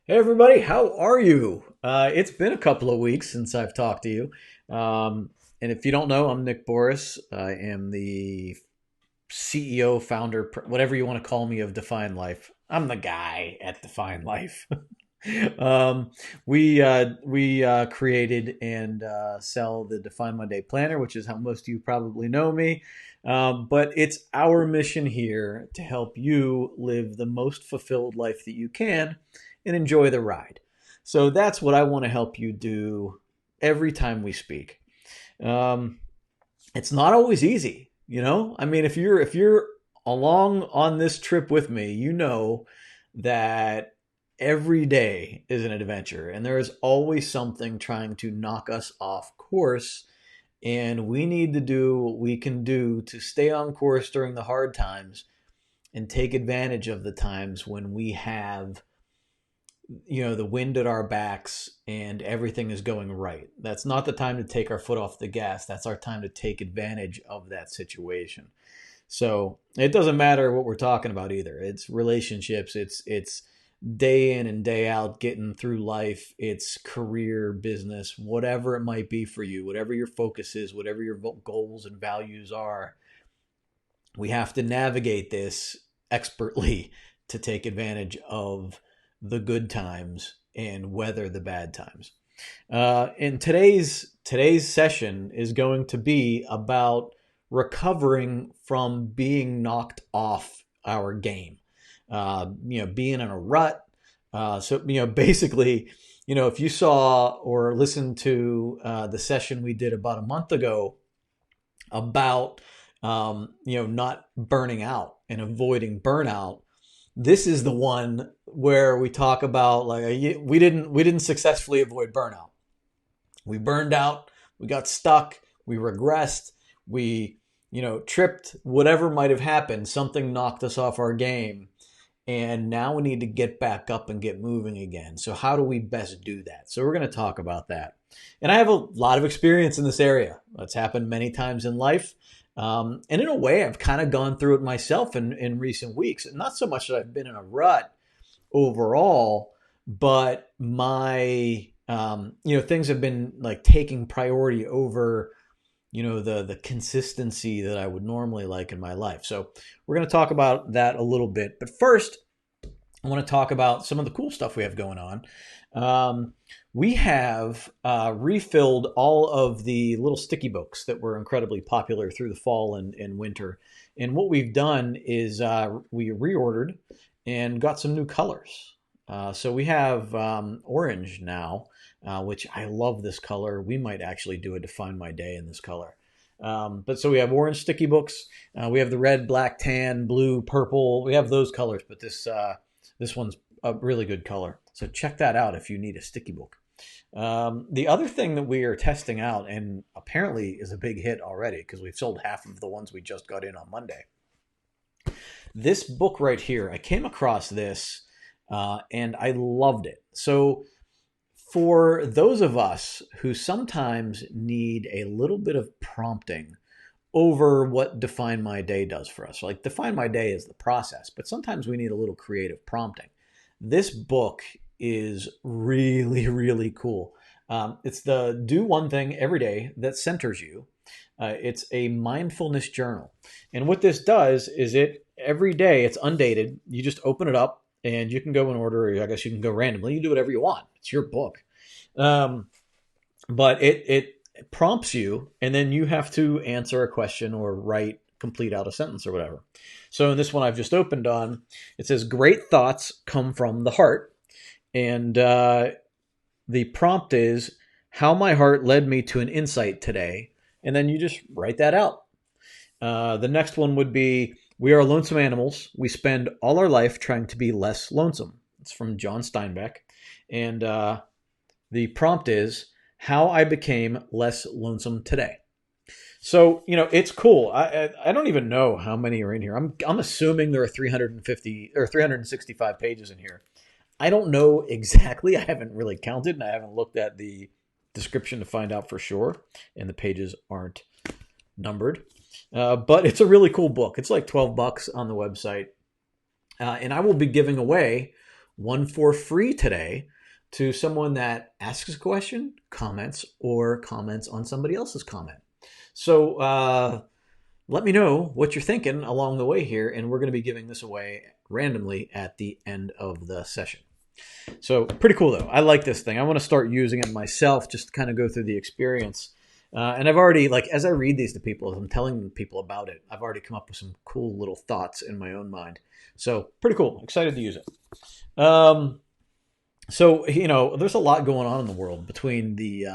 Hey everybody, how are you? It's been a couple of weeks since I've talked to you. And if you don't know, I'm Nick Boris. I am the CEO, founder, whatever you want to call me, of Define Life. I'm the guy at Define Life. um, we created and sell the Define Monday Planner, which is how most of you probably know me. But it's our mission here to help you live the most fulfilled life that you can and enjoy the ride. So that's what I want to help you do every time we speak. Um, it's not always easy, you know. I mean, if you're along on this trip with me, you know that every day is an adventure, and there is always something trying to knock us off course. And we need to do what we can do to stay on course during the hard times and take advantage of the times when we have the wind at our backs and everything is going right. That's not the time to take our foot off the gas. That's our time to take advantage of that situation. So it doesn't matter what we're talking about either. It's relationships, it's day in and day out getting through life, it's career, business, whatever it might be for you, whatever your focus is, whatever your goals and values are. We have to navigate this expertly to take advantage of the good times and weather the bad times. And today's session is going to be about recovering from being knocked off our game. Being in a rut. Basically, if you saw or listened to the session we did about a month ago about not burning out and avoiding burnout, this is the one where we talk about like we didn't successfully avoid burnout. We burned out, we got stuck, we regressed, we tripped, whatever might have happened, something knocked us off our game, and now we need to get back up and get moving again. So how do we best do that? So we're going to talk about that. And I have a lot of experience in this area. It's happened many times in life. And in a way, I've kind of gone through it myself in recent weeks. Not so much that I've been in a rut overall, but my things have been like taking priority over the consistency that I would normally like in my life. So we're going to talk about that a little bit. But first, I want to talk about some of the cool stuff we have going on. We have refilled all of the little sticky books that were incredibly popular through the fall and winter. And what we've done is we reordered and got some new colors. So we have orange now, which I love this color. We might actually do a Define My Day in this color. But so we have orange sticky books. We have the red, black, tan, blue, purple. We have those colors, but this one's a really good color. So check that out if you need a sticky book. The other thing that we are testing out, and apparently is a big hit already because we've sold half of the ones we just got in on Monday. This book right here, I came across this and I loved it. So for those of us who sometimes need a little bit of prompting over what Define My Day does for us. Like Define My Day is the process, but sometimes we need a little creative prompting. This book is really, really cool. It's the Do One Thing Every Day that centers you. It's a mindfulness journal. And what this does is every day, it's undated. You just open it up and you can go in order, or I guess you can go randomly. You do whatever you want. It's your book. Um, but it prompts you, and then you have to answer a question or complete out a sentence or whatever. So in this one I've just opened on, it says, "Great thoughts come from the heart." And the prompt is, "How my heart led me to an insight today." And then you just write that out. The next one would be, "We are lonesome animals. We spend all our life trying to be less lonesome." It's from John Steinbeck. And the prompt is, "How I became less lonesome today." So it's cool. I don't even know how many are in here. I'm assuming there are 350 or 365 pages in here. I don't know exactly. I haven't really counted, and I haven't looked at the description to find out for sure. And the pages aren't numbered, but it's a really cool book. It's like $12 on the website, and I will be giving away one for free today to someone that asks a question, comments, or comments on somebody else's comment. So let me know what you're thinking along the way here, and we're going to be giving this away randomly at the end of the session. So pretty cool though. I like this thing. I want to start using it myself, just to kind of go through the experience. And I've already, like, as I read these to people, as I'm telling people about it, I've already come up with some cool little thoughts in my own mind. So pretty cool. Excited to use it. So, there's a lot going on in the world between the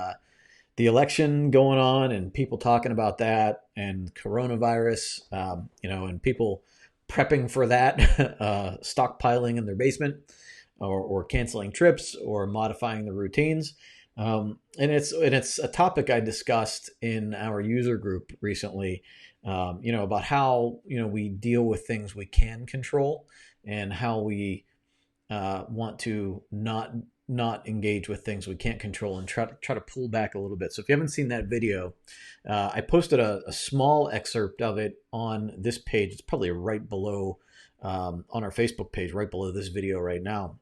election going on and people talking about that, and coronavirus, and people prepping for that, stockpiling in their basement, or canceling trips, or modifying the routines. And it's a topic I discussed in our user group recently, about how, we deal with things we can control, and how we want to not engage with things we can't control, and try to pull back a little bit. So if you haven't seen that video, I posted a small excerpt of it on this page. It's probably right below, on our Facebook page, right below this video right now.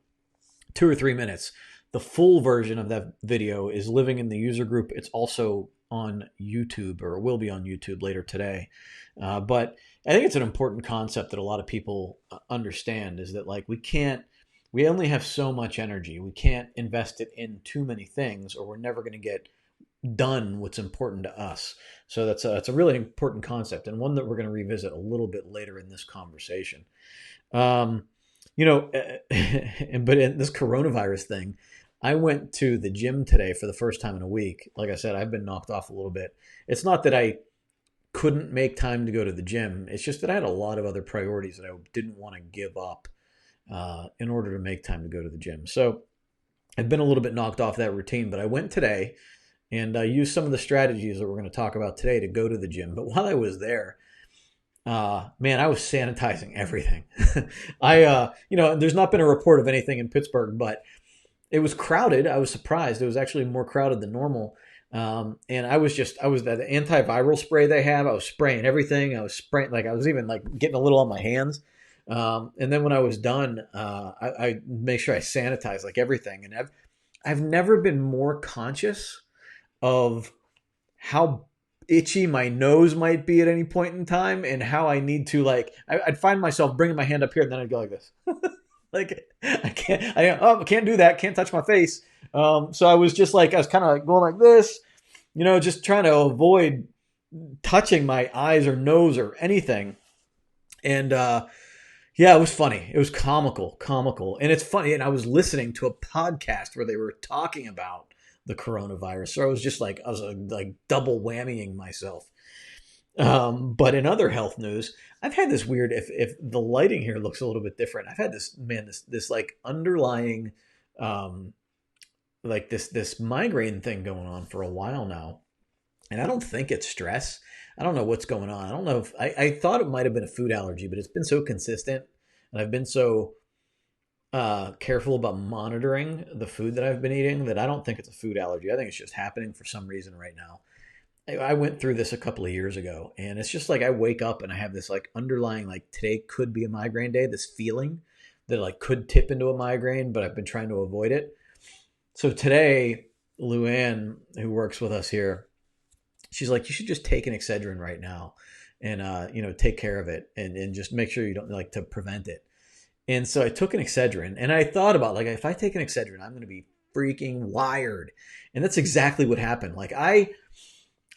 2 or 3 minutes. The full version of that video is living in the user group. It's also on YouTube, or will be on YouTube later today. But I think it's an important concept that a lot of people understand, is that, like, we only have so much energy. We can't invest it in too many things, or we're never going to get done what's important to us. So that's a really important concept, and one that we're going to revisit a little bit later in this conversation. But in this coronavirus thing, I went to the gym today for the first time in a week. Like I said, I've been knocked off a little bit. It's not that I couldn't make time to go to the gym. It's just that I had a lot of other priorities that I didn't want to give up in order to make time to go to the gym. So I've been a little bit knocked off that routine, but I went today, and I used some of the strategies that we're going to talk about today to go to the gym. But while I was there, man, I was sanitizing everything. There's not been a report of anything in Pittsburgh, but it was crowded. I was surprised. It was actually more crowded than normal. And I was that antiviral spray they have. I was spraying everything. I was even getting a little on my hands. And then when I was done, I make sure I sanitize everything. And I've never been more conscious of how itchy my nose might be at any point in time, and how I need to I'd find myself bringing my hand up here, and then I'd go like this. I can't do that. Can't touch my face. So I was just I was kind of going like this, just trying to avoid touching my eyes or nose or anything. And, yeah, it was funny. It was comical. And it's funny. And I was listening to a podcast where they were talking about the coronavirus. So I was just I was double whammying myself. But in other health news, I've had this weird, if the lighting here looks a little bit different, I've had this underlying, this migraine thing going on for a while now. And I don't think it's stress. I don't know what's going on. I don't know if I thought it might have been a food allergy, but it's been so consistent, and I've been so careful about monitoring the food that I've been eating, that I don't think it's a food allergy. I think it's just happening for some reason right now. I went through this a couple of years ago, and it's just I wake up and I have this underlying, today could be a migraine day, this feeling that could tip into a migraine, but I've been trying to avoid it. So today, Luann, who works with us here, she's like, you should just take an Excedrin right now, and take care of it, and just make sure you don't to prevent it. And so I took an Excedrin, and I thought about if I take an Excedrin, I'm going to be freaking wired. And that's exactly what happened.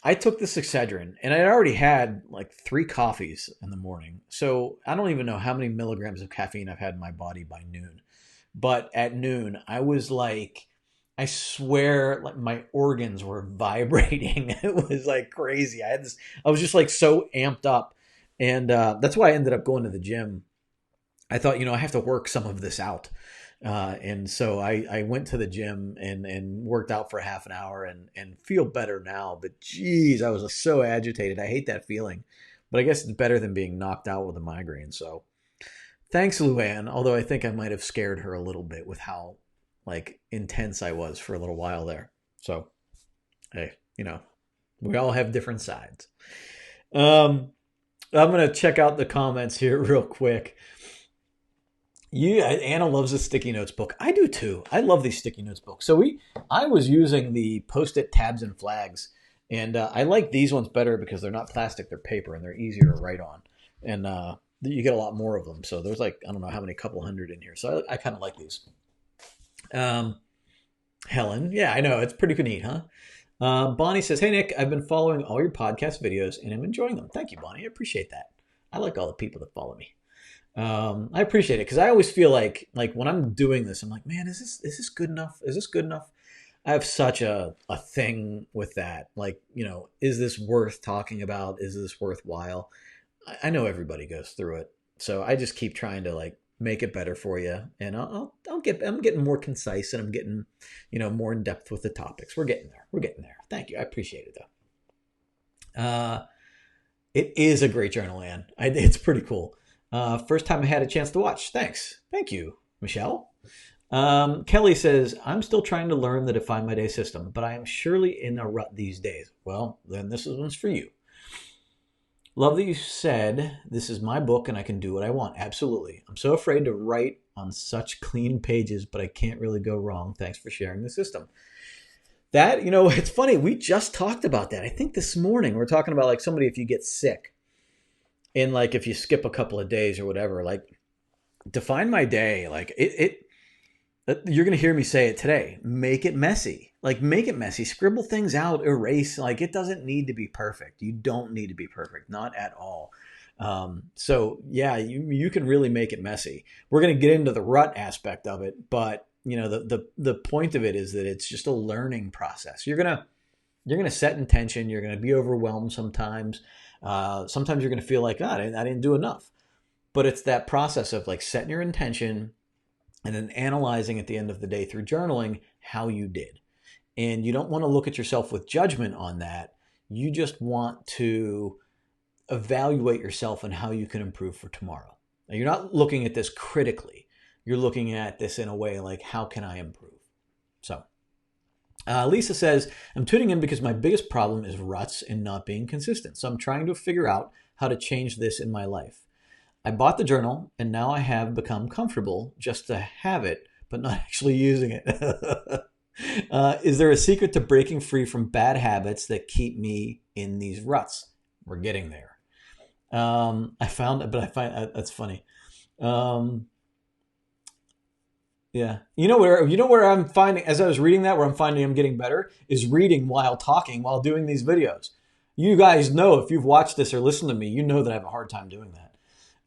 I took this Excedrin, and I'd already had 3 coffees in the morning. So I don't even know how many milligrams of caffeine I've had in my body by noon. But at noon, I was I swear my organs were vibrating. It was crazy. I was just so amped up. And that's why I ended up going to the gym. I thought, I have to work some of this out. And so I went to the gym and worked out for half an hour and feel better now. But geez, I was so agitated. I hate that feeling. But I guess it's better than being knocked out with a migraine. So thanks, Luann. Although I think I might have scared her a little bit with how intense I was for a little while there. So, hey, we all have different sides. I'm going to check out the comments here real quick. Anna loves the sticky notes book. I do too. I love these sticky notes books. So I was using the Post-it tabs and flags, and I like these ones better because they're not plastic; they're paper, and they're easier to write on, and you get a lot more of them. So there's like I don't know how many, couple hundred in here. So I kind of like these. Helen, yeah, I know it's pretty neat, huh? Bonnie says, "Hey Nick, I've been following all your podcast videos and I'm enjoying them. Thank you, Bonnie. I appreciate that. I like all the people that follow me." I appreciate it because I always feel like when I'm doing this, I'm like, man, is this good enough? Is this good enough? I have such a thing with that. Like, is this worth talking about? Is this worthwhile? I know everybody goes through it, so I just keep trying to like make it better for you, and I'm getting more concise, and I'm getting more in depth with the topics. We're getting there. We're getting there. Thank you. I appreciate it though. It is a great journal, Ann. It's pretty cool. First time I had a chance to watch. Thanks. Thank you, Michelle. Kelly says, I'm still trying to learn the Define My Day system, but I am surely in a rut these days. Well, then this one's for you. Love that you said, this is my book and I can do what I want. Absolutely. I'm so afraid to write on such clean pages, but I can't really go wrong. Thanks for sharing the system. That, it's funny. We just talked about that. I think this morning we're talking about like somebody, if you get sick and like if you skip a couple of days or whatever, like Define My Day, like you're going to hear me say it today. Make it messy. Like make it messy. Scribble things out. Erase. Like it doesn't need to be perfect. You don't need to be perfect. Not at all. So yeah, you can really make it messy. We're going to get into the rut aspect of it, but the point of it is that it's just a learning process. You're going to set intention. You're going to be overwhelmed sometimes. Sometimes you're going to feel like, I didn't do enough. But it's that process of like setting your intention and then analyzing at the end of the day through journaling how you did. And you don't want to look at yourself with judgment on that. You just want to evaluate yourself and how you can improve for tomorrow. Now, you're not looking at this critically. You're looking at this in a way like, how can I improve? So Lisa says, I'm tuning in because my biggest problem is ruts and not being consistent. So I'm trying to figure out how to change this in my life. I bought the journal and now I have become comfortable just to have it, but not actually using it. Is there a secret to breaking free from bad habits that keep me in these ruts? We're getting there. I find that's funny. Yeah. You know where I'm finding, as I was reading that, where I'm finding I'm getting better is reading while talking, while doing these videos. You guys know, if you've watched this or listened to me, you know that I have a hard time doing that.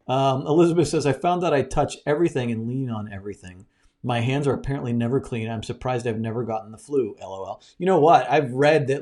Elizabeth says, I found that I touch everything and lean on everything. My hands are apparently never clean. I'm surprised I've never gotten the flu. LOL. You know what? I've read that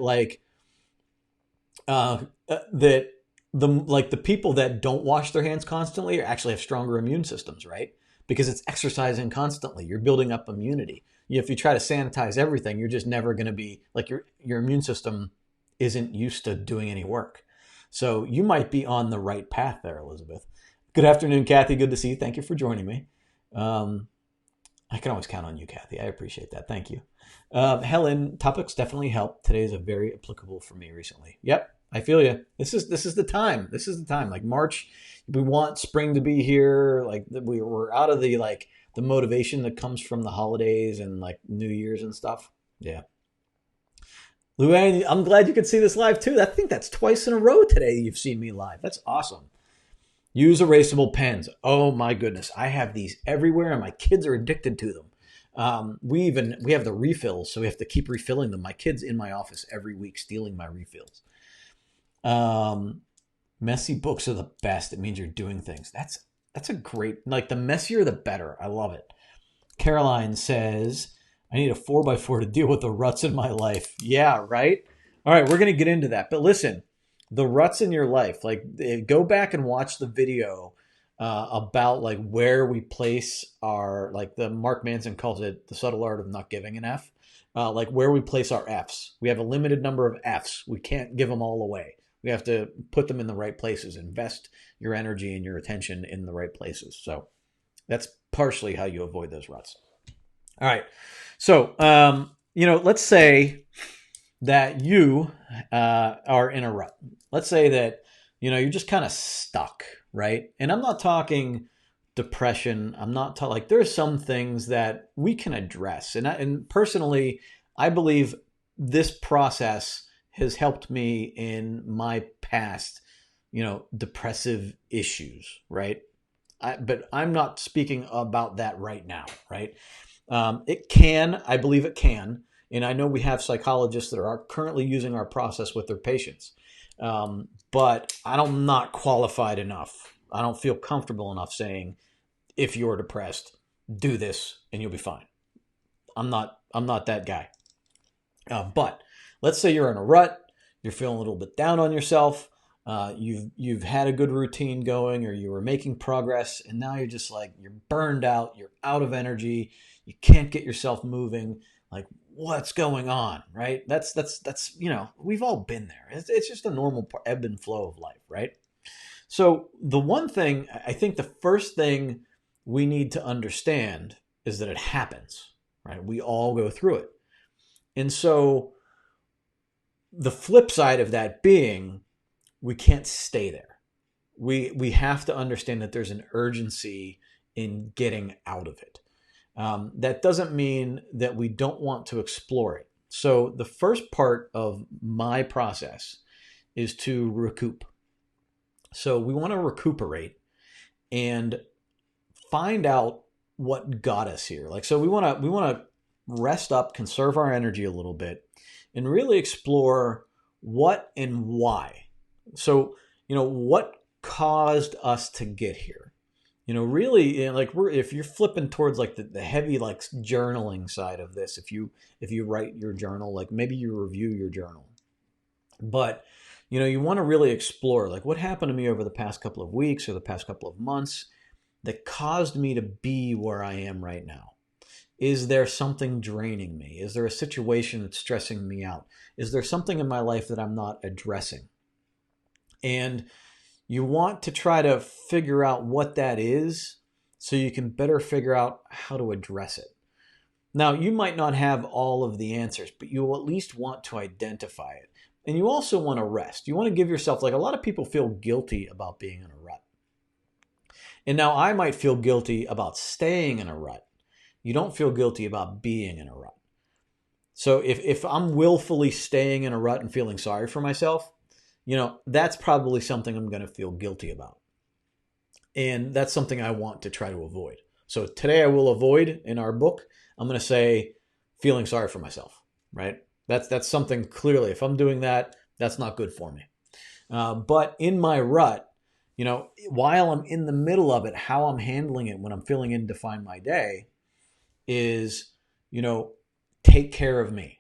that the people that don't wash their hands constantly actually have stronger immune systems, right? Because it's exercising constantly. You're building up immunity. If you try to sanitize everything, you're just never going to be like your immune system isn't used to doing any work. So you might be on the right path there, Elizabeth. Good afternoon, Kathy. Good to see you. Thank you for joining me. I can always count on you, Kathy. I appreciate that. Thank you. Helen, topics definitely help. Today is a very applicable for me recently. Yep, I feel you. This is the time. This is the time. Like March, we want spring to be here. Like we're out of the motivation that comes from the holidays and like New Year's and stuff. Yeah. Luann, I'm glad you could see this live too. I think that's twice in a row today you've seen me live. That's awesome. Use erasable pens. Oh my goodness. I have these everywhere and my kids are addicted to them. We have the refills, so we have to keep refilling them. My kid's in my office every week stealing my refills. Messy books are the best. It means you're doing things. That's a great, like the messier, the better. I love it. Caroline says, I need a 4x4 to deal with the ruts in my life. Yeah, right? All right, we're going to get into that. But listen, the ruts in your life, like go back and watch the video about like where we place our, like the Mark Manson calls it the subtle art of not giving an F, like where we place our Fs. We have a limited number of Fs. We can't give them all away. We have to put them in the right places, invest your energy and your attention in the right places. So that's partially how you avoid those ruts. All right. So, let's say that you are in a rut. Let's say that, you're just kind of stuck, right? And I'm not talking depression. I'm not like there's some things that we can address. And personally, I believe this process has helped me in my past, depressive issues, right? But I'm not speaking about that right now, right? I believe it can. And I know we have psychologists that are currently using our process with their patients. But I'm not qualified enough. I don't feel comfortable enough saying, if you're depressed, do this and you'll be fine. I'm not that guy. But let's say you're in a rut, you're feeling a little bit down on yourself. You've had a good routine going, or you were making progress, and now you're just like, you're burned out, you're out of energy, you can't get yourself moving. Like, what's going on, right? That's we've all been there. It's just a normal ebb and flow of life, right? So the one thing, I think the first thing we need to understand is that it happens, right? We all go through it. And so the flip side of that being, we can't stay there. We have to understand that there's an urgency in getting out of it. That doesn't mean that we don't want to explore it. So the first part of my process is to recoup. So we want to recuperate and find out what got us here. Like, so we want to rest up, conserve our energy a little bit, and really explore what and why. So, what caused us to get here? Really, like if you're flipping towards like the heavy like journaling side of this, if you write your journal, like maybe you review your journal, but you want to really explore like what happened to me over the past couple of weeks or the past couple of months that caused me to be where I am right now. Is there something draining me? Is there a situation that's stressing me out? Is there something in my life that I'm not addressing? And you want to try to figure out what that is so you can better figure out how to address it. Now, you might not have all of the answers, but you will at least want to identify it. And you also want to rest. You want to give yourself, like a lot of people feel guilty about being in a rut. And now I might feel guilty about staying in a rut. You don't feel guilty about being in a rut. So if I'm willfully staying in a rut and feeling sorry for myself, that's probably something I'm going to feel guilty about. And that's something I want to try to avoid. So today I will avoid, in our book, I'm going to say feeling sorry for myself, right? That's something clearly, if I'm doing that, that's not good for me. But in my rut, while I'm in the middle of it, how I'm handling it when I'm feeling in Define My Day is, take care of me.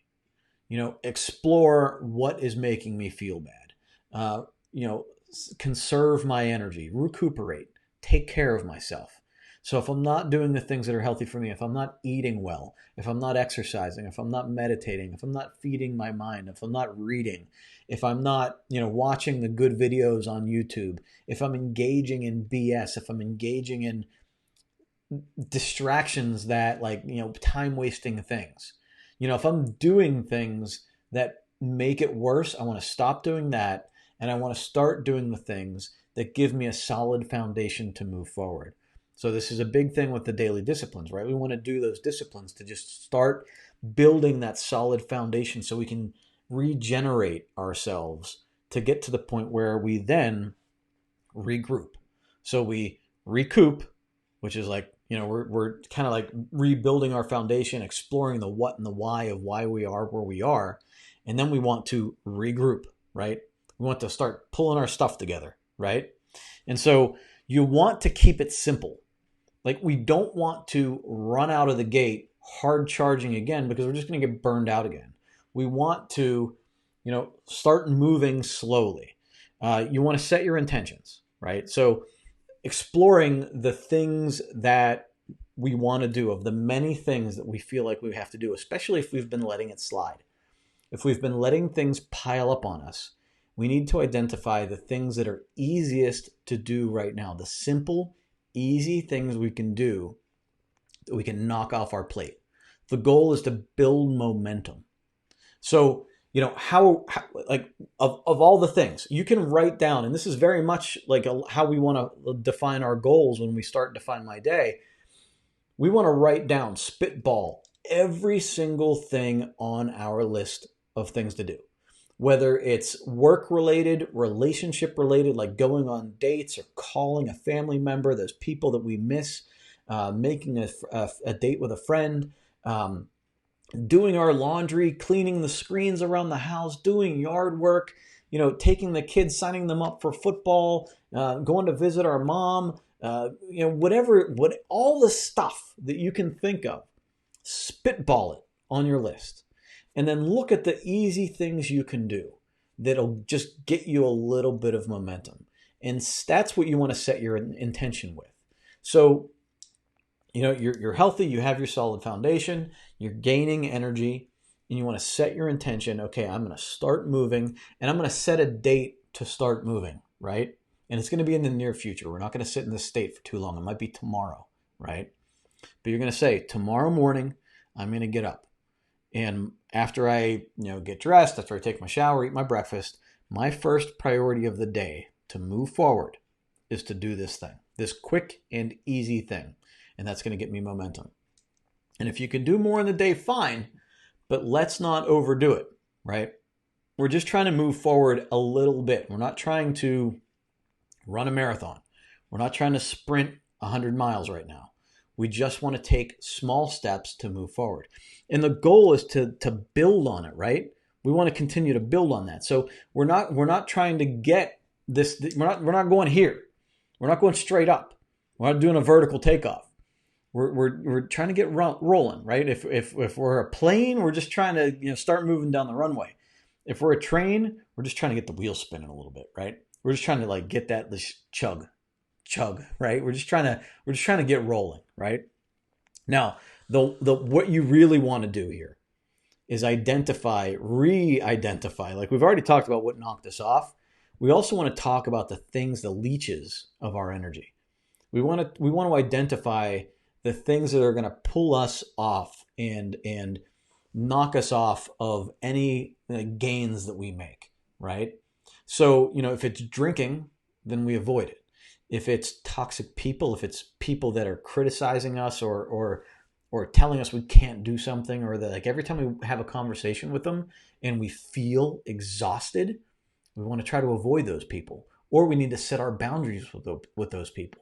Explore what is making me feel bad. Conserve my energy, recuperate, take care of myself. So if I'm not doing the things that are healthy for me, if I'm not eating well, if I'm not exercising, if I'm not meditating, if I'm not feeding my mind, if I'm not reading, if I'm not, watching the good videos on YouTube, if I'm engaging in BS, if I'm engaging in distractions that time wasting things, if I'm doing things that make it worse, I want to stop doing that. And I want to start doing the things that give me a solid foundation to move forward. So this is a big thing with the daily disciplines, right? We want to do those disciplines to just start building that solid foundation so we can regenerate ourselves to get to the point where we then regroup. So we recoup, which is like, we're kind of like rebuilding our foundation, exploring the what and the why of why we are where we are. And then we want to regroup, right? We want to start pulling our stuff together, right? And so you want to keep it simple. Like, we don't want to run out of the gate hard charging again because we're just going to get burned out again. We want to, start moving slowly. You want to set your intentions, right? So exploring the things that we want to do, of the many things that we feel like we have to do, especially if we've been letting it slide. If we've been letting things pile up on us, we need to identify the things that are easiest to do right now, the simple, easy things we can do that we can knock off our plate. The goal is to build momentum. So, how like of all the things you can write down, and this is very much like how we want to define our goals when we start Define My Day. We want to write down, spitball every single thing on our list of things to do, whether it's work related, relationship related, like going on dates or calling a family member, those people that we miss, making a date with a friend, doing our laundry, cleaning the screens around the house, doing yard work, taking the kids, signing them up for football, going to visit our mom, whatever, all the stuff that you can think of, spitball it on your list. And then look at the easy things you can do that'll just get you a little bit of momentum. And that's what you want to set your intention with. So, you're healthy, you have your solid foundation, you're gaining energy, and you want to set your intention. Okay, I'm going to start moving, and I'm going to set a date to start moving, right? And it's going to be in the near future. We're not going to sit in this state for too long. It might be tomorrow, right? But you're going to say, tomorrow morning, I'm going to get up. And after I, get dressed, after I take my shower, eat my breakfast, my first priority of the day to move forward is to do this thing, this quick and easy thing. And that's going to get me momentum. And if you can do more in the day, fine, but let's not overdo it, right? We're just trying to move forward a little bit. We're not trying to run a marathon. We're not trying to sprint 100 miles right now. We just want to take small steps to move forward. And the goal is to build on it, right? We want to continue to build on that. So we're not trying to get this, we're not going here. We're not going straight up. We're not doing a vertical takeoff. We're trying to get rolling, right? If we're a plane, we're just trying to start moving down the runway. If we're a train, we're just trying to get the wheels spinning a little bit, right? We're just trying to get that chug, right? We're just trying to get rolling, right? Now, what you really want to do here is re-identify. Like we've already talked about what knocked us off. We also want to talk about the things, the leeches of our energy. We want to identify the things that are going to pull us off and knock us off of any gains that we make, right? So, if it's drinking, then we avoid it. If it's toxic people, if it's people that are criticizing us or telling us we can't do something, or that every time we have a conversation with them and we feel exhausted, we want to try to avoid those people, or we need to set our boundaries with those people.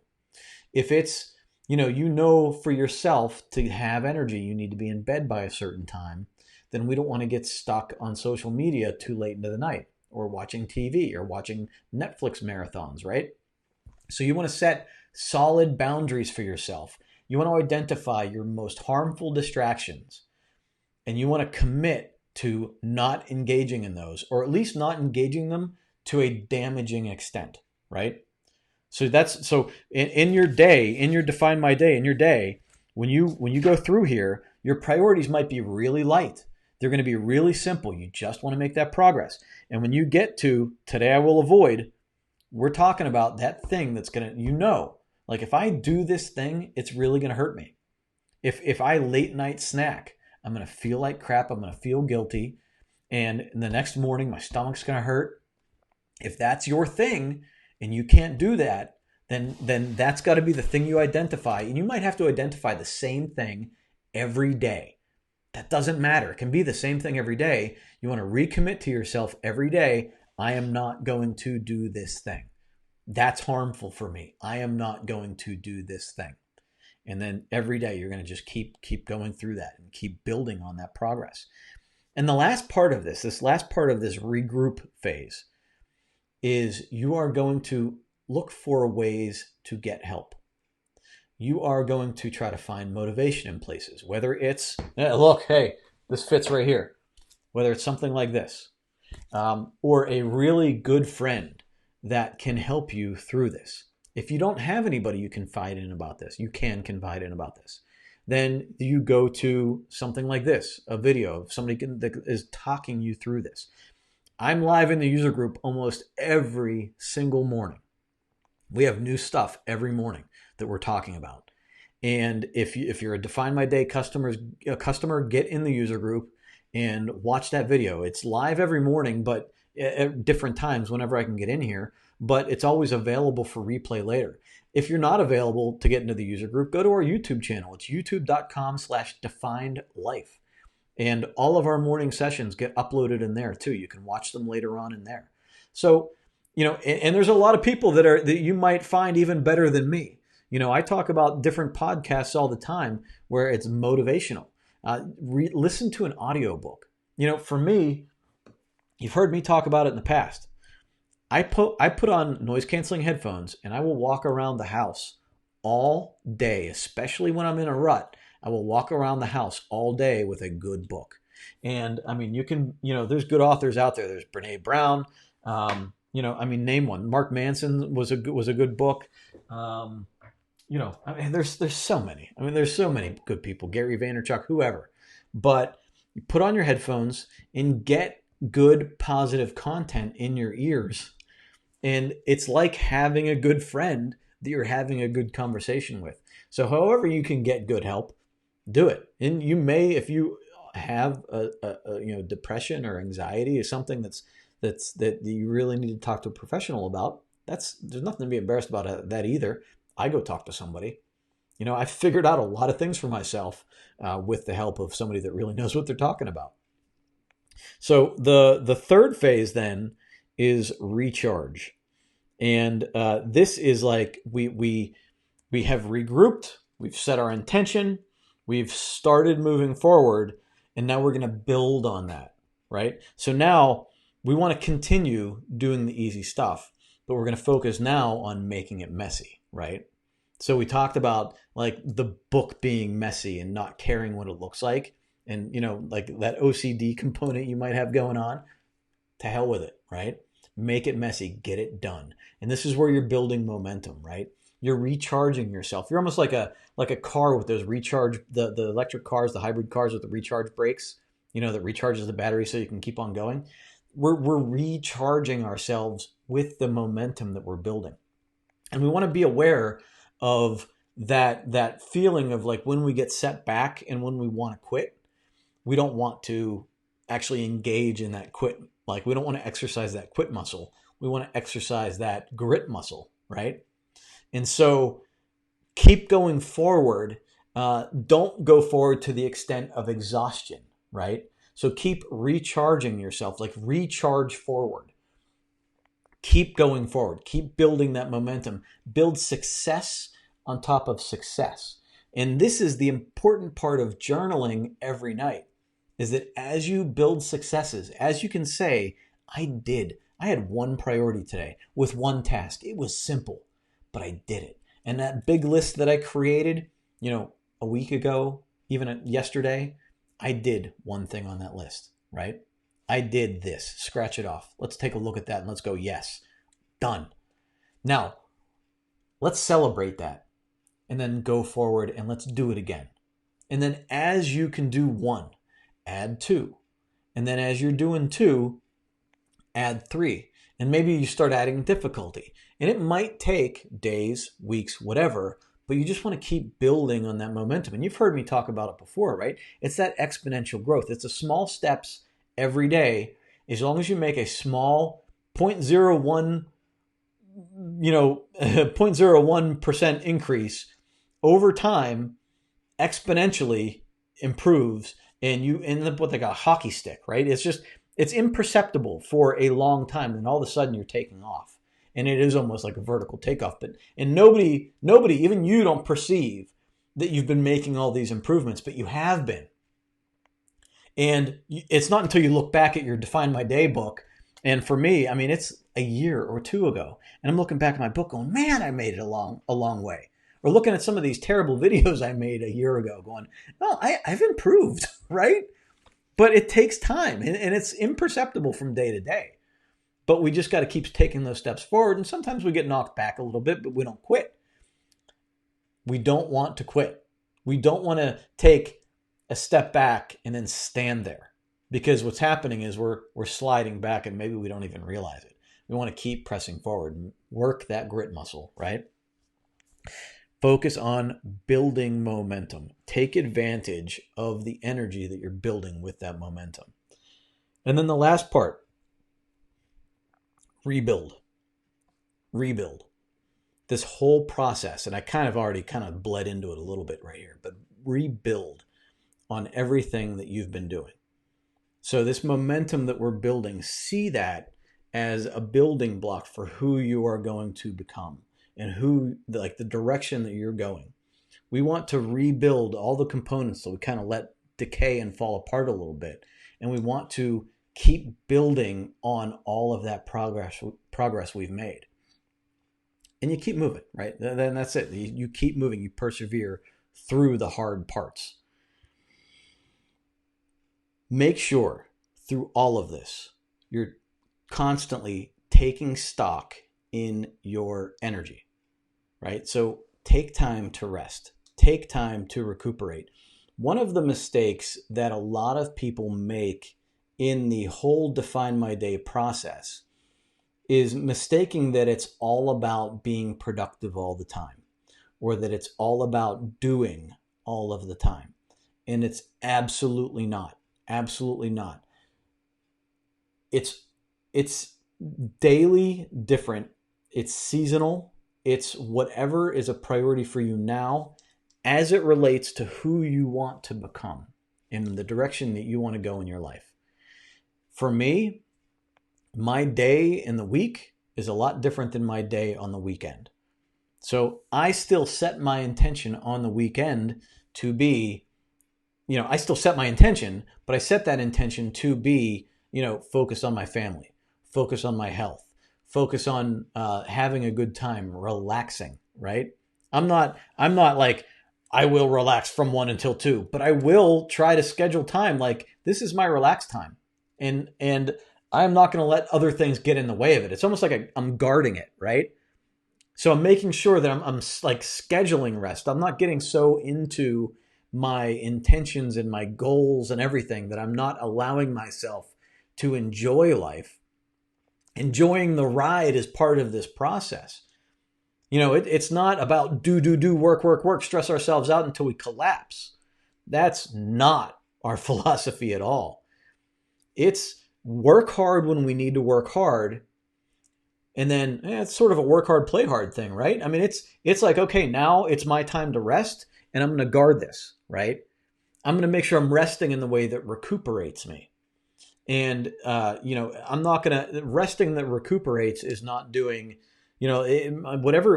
If it's, for yourself to have energy, you need to be in bed by a certain time, then we don't want to get stuck on social media too late into the night, or watching TV or watching Netflix marathons, right? So you want to set solid boundaries for yourself. You want to identify your most harmful distractions, and you want to commit to not engaging in those, or at least not engaging them to a damaging extent, right? So in your day, in your Define My Day, in your day, when you go through here, your priorities might be really light. They're going to be really simple. You just want to make that progress. And when you get to today I will avoid, we're talking about that thing that's going to, if I do this thing, it's really going to hurt me. If I late night snack, I'm going to feel like crap. I'm going to feel guilty. And the next morning, my stomach's going to hurt. If that's your thing and you can't do that, then that's got to be the thing you identify. And you might have to identify the same thing every day. That doesn't matter. It can be the same thing every day. You want to recommit to yourself every day. I am not going to do this thing. That's harmful for me. I am not going to do this thing. And then every day you're going to just keep going through that and keep building on that progress. And the last part of this last part of this regroup phase is you are going to look for ways to get help. You are going to try to find motivation in places, whether it's, look, hey, this fits right here. Whether it's something like this, or a really good friend that can help you through this. If you don't have anybody you can confide in about this, then you go to something like this, a video of somebody that is talking you through this. I'm live in the user group almost every single morning. We have new stuff every morning that we're talking about. And if you're a Define My Day customer, get in the user group and watch that video. It's live every morning, but at different times whenever I can get in here, but it's always available for replay later. If you're not available to get into the user group, go to our YouTube channel. It's youtube.com/definedlife. And all of our morning sessions get uploaded in there too. You can watch them later on in there. So, and there's a lot of people that you might find even better than me. I talk about different podcasts all the time where it's motivational. Listen to an audiobook. For me, you've heard me talk about it in the past. I put on noise canceling headphones and I will walk around the house all day, especially when I'm in a rut. I will walk around the house all day with a good book. And I mean, there's good authors out there. There's Brene Brown. Name one. Mark Manson was a good book. There's so many. There's so many good people. Gary Vaynerchuk, whoever. But you put on your headphones and get good, positive content in your ears. And it's like having a good friend that you're having a good conversation with. So however you can get good help, do it. And you may, if you have a depression or anxiety or something that you really need to talk to a professional about, there's nothing to be embarrassed about that either. I go talk to somebody. I figured out a lot of things for myself with the help of somebody that really knows what they're talking about. So the third phase then is recharge. And this is like we have regrouped, we've set our intention, we've started moving forward, and now we're going to build on that, right? So now we want to continue doing the easy stuff, but we're going to focus now on making it messy, right? So we talked about like the book being messy and not caring what it looks like. And, like that OCD component you might have going on, to hell with it, right? Make it messy, get it done. And this is where you're building momentum, right? You're recharging yourself. You're almost like a car with those the electric cars, the hybrid cars with the recharge brakes, that recharges the battery so you can keep on going. We're recharging ourselves with the momentum that we're building. And we want to be aware of that feeling of like when we get set back and when we want to quit. We don't want to actually engage in that quit. Like we don't want to exercise that quit muscle. We want to exercise that grit muscle, right? And so keep going forward. Don't go forward to the extent of exhaustion, right? So keep recharging yourself, like recharge forward. Keep going forward. Keep building that momentum. Build success on top of success. And this is the important part of journaling every night, is that as you build successes, as you can say, I had one priority today with one task. It was simple, but I did it. And that big list that I created, a week ago, even yesterday, I did one thing on that list, right? I did this. Scratch it off. Let's take a look at that and let's go, yes, done. Now, let's celebrate that and then go forward and let's do it again. And then as you can do one, add two. And then as you're doing two, add three. And maybe you start adding difficulty. And it might take days, weeks, whatever, but you just want to keep building on that momentum. And you've heard me talk about it before, right? It's that exponential growth. It's the small steps every day. As long as you make a small 0.01, 0.01% increase over time, exponentially improves, and you end up with like a hockey stick, right? It's imperceptible for a long time, and all of a sudden you're taking off. And it is almost like a vertical takeoff. And nobody, even you, don't perceive that you've been making all these improvements, but you have been. And it's not until you look back at your Define My Day book. And for me, it's a year or two ago. And I'm looking back at my book going, man, I made it a long way. Or looking at some of these terrible videos I made a year ago going, well, I've improved, right? But it takes time and it's imperceptible from day to day. But we just got to keep taking those steps forward. And sometimes we get knocked back a little bit, but we don't quit. We don't want to quit. We don't want to take a step back and then stand there, because what's happening is we're sliding back and maybe we don't even realize it. We want to keep pressing forward and work that grit muscle, right? Focus on building momentum. Take advantage of the energy that you're building with that momentum. And then the last part, rebuild. Rebuild. This whole process, and I already bled into it a little bit right here, but rebuild on everything that you've been doing. So this momentum that we're building, see that as a building block for who you are going to become and the direction that you're going. We want to rebuild all the components that we kind of let decay and fall apart a little bit. And we want to keep building on all of that progress we've made. And you keep moving, right? Then that's it. You keep moving. You persevere through the hard parts. Make sure through all of this, you're constantly taking stock in your energy, right? So take time to rest. Take time to recuperate. One of the mistakes that a lot of people make in the whole Define My Day process is mistaking that it's all about being productive all the time, or that it's all about doing all of the time. And it's absolutely not. Absolutely not. It's daily different. It's seasonal. It's whatever is a priority for you now as it relates to who you want to become in the direction that you want to go in your life. For me, my day in the week is a lot different than my day on the weekend. So I still set my intention on the weekend to be, I still set my intention, but I set that intention to be, focus on my family, focus on my health, focus on having a good time, relaxing, right? I'm not like, I will relax from 1 until 2, but I will try to schedule time. Like, this is my relaxed time. And I'm not going to let other things get in the way of it. It's almost like I'm guarding it, right? So I'm making sure that I'm like scheduling rest. I'm not getting so into my intentions and my goals and everything that I'm not allowing myself to enjoy life. Enjoying the ride is part of this process. It's not about do, work, stress ourselves out until we collapse. That's not our philosophy at all. It's work hard when we need to work hard. And then it's sort of a work hard, play hard thing, right? I mean, it's like, okay, now it's my time to rest and I'm going to guard this, right? I'm going to make sure I'm resting in the way that recuperates me. And, I'm not going to, resting that recuperates is not doing, whatever,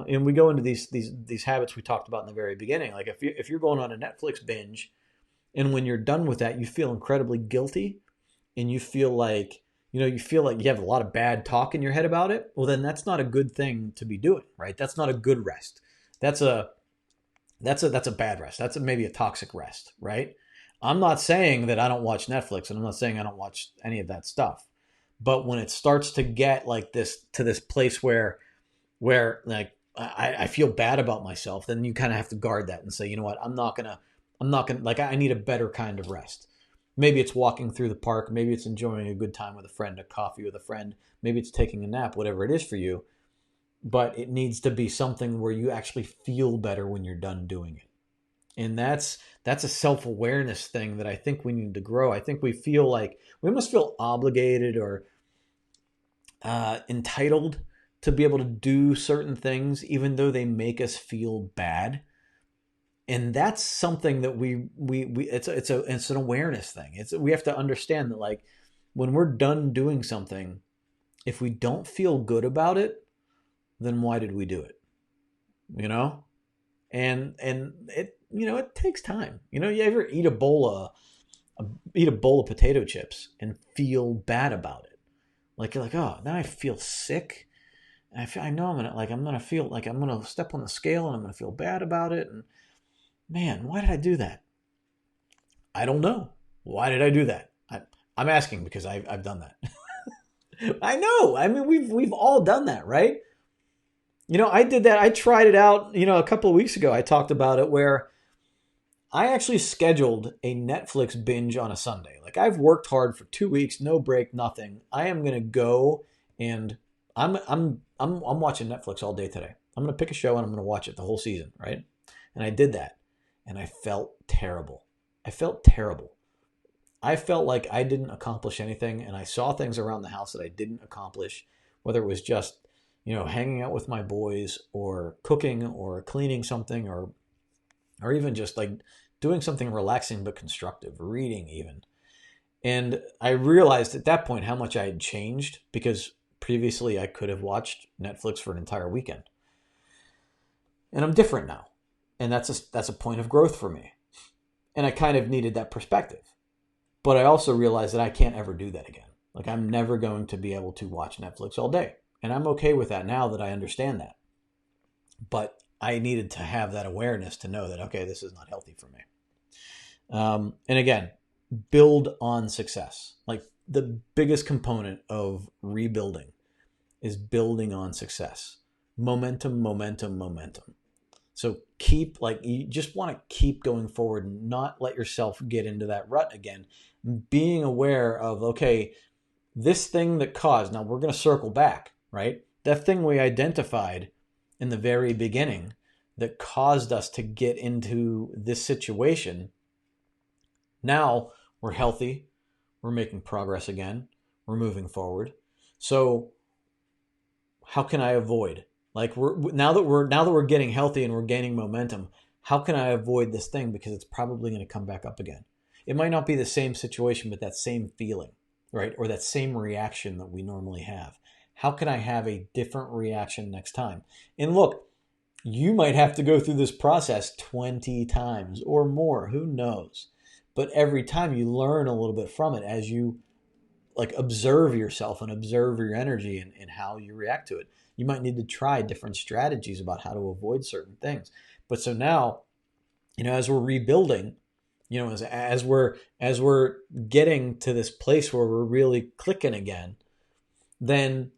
and we go into these habits we talked about in the very beginning. Like if you're going on a Netflix binge and when you're done with that, you feel incredibly guilty and you feel like you have a lot of bad talk in your head about it, well, then that's not a good thing to be doing, right? That's not a good rest. That's a bad rest. That's maybe a toxic rest, right? I'm not saying that I don't watch Netflix, and I'm not saying I don't watch any of that stuff. But when it starts to get like this, to this place where like I feel bad about myself, then you kind of have to guard that and say, you know what, I'm not gonna, like, I need a better kind of rest. Maybe it's walking through the park. Maybe it's enjoying a good time with a friend, a coffee with a friend. Maybe it's taking a nap, whatever it is for you. But it needs to be something where you actually feel better when you're done doing it. And that's a self-awareness thing that I think we need to grow. I think we feel like we must feel obligated or entitled to be able to do certain things, even though they make us feel bad. And that's something that it's an awareness thing. We have to understand that, like, when we're done doing something, if we don't feel good about it, then why did we do it? And it it takes time. You ever eat a bowl of potato chips and feel bad about it? Like, you're like, oh, now I feel sick. And I know I'm gonna feel like I'm gonna step on the scale and I'm gonna feel bad about it. And man, why did I do that? I don't know. Why did I do that? I'm asking because I've done that. I know. I mean, we've all done that, right? I did that. I tried it out, a couple of weeks ago. I talked about it where I actually scheduled a Netflix binge on a Sunday. Like, I've worked hard for 2 weeks, no break, nothing. I am going to go and I'm watching Netflix all day today. I'm going to pick a show and I'm going to watch it the whole season, right? And I did that, and I felt terrible. I felt terrible. I felt like I didn't accomplish anything, and I saw things around the house that I didn't accomplish, whether it was just, hanging out with my boys or cooking or cleaning something or even just like doing something relaxing but constructive, reading even. And I realized at that point how much I had changed, because previously I could have watched Netflix for an entire weekend. And I'm different now. And that's a point of growth for me. And I kind of needed that perspective. But I also realized that I can't ever do that again. Like, I'm never going to be able to watch Netflix all day. And I'm okay with that now that I understand that. But I needed to have that awareness to know that, okay, this is not healthy for me. And again, build on success. Like, the biggest component of rebuilding is building on success. Momentum, momentum, momentum. So you just want to keep going forward and not let yourself get into that rut again. Being aware of, okay, this thing that caused, now we're going to circle back, right? That thing we identified in the very beginning that caused us to get into this situation. Now we're healthy. We're making progress again. We're moving forward. So how can I avoid? Like, now that we're getting healthy and we're gaining momentum, how can I avoid this thing? Because it's probably going to come back up again. It might not be the same situation, but that same feeling, right? Or that same reaction that we normally have. How can I have a different reaction next time? And look, you might have to go through this process 20 times or more, who knows? But every time you learn a little bit from it as you observe yourself and observe your energy and how you react to it. You might need to try different strategies about how to avoid certain things. But so now, as we're rebuilding, as we're getting to this place where we're really clicking again, then,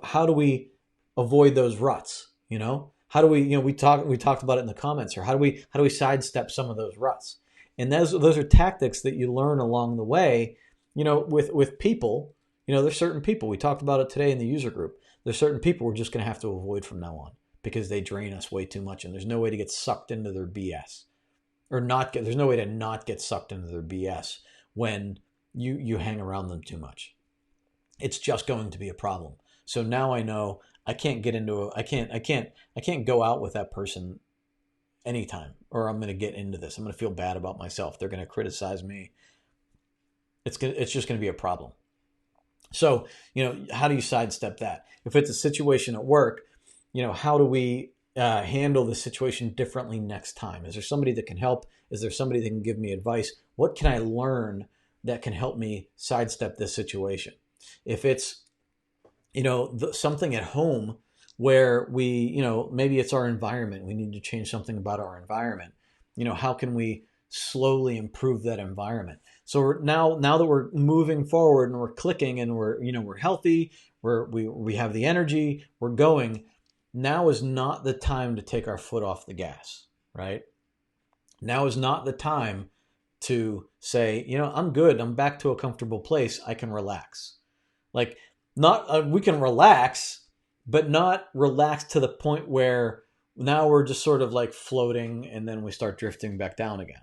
how do we avoid those ruts? How do we, we talked about it in the comments here. How do we sidestep some of those ruts? And those are tactics that you learn along the way, with people. There's certain people, we talked about it today in the user group. There's certain people we're just going to have to avoid from now on because they drain us way too much, and there's no way to get sucked into their BS. There's no way to not get sucked into their BS when you hang around them too much. It's just going to be a problem. So now I know I can't I can't go out with that person anytime, or I'm going to get into this. I'm going to feel bad about myself. They're going to criticize me. It's just going to be a problem. So, how do you sidestep that? If it's a situation at work, how do we handle the situation differently next time? Is there somebody that can help? Is there somebody that can give me advice? What can I learn that can help me sidestep this situation? If it's, something at home where we, maybe it's our environment. We need to change something about our environment. How can we slowly improve that environment? So now that we're moving forward and we're clicking and we're healthy, we have the energy, we're going. Now is not the time to take our foot off the gas, right? Now is not the time to say, I'm good. I'm back to a comfortable place. I can relax. We can relax, but not relax to the point where now we're just sort of like floating and then we start drifting back down again.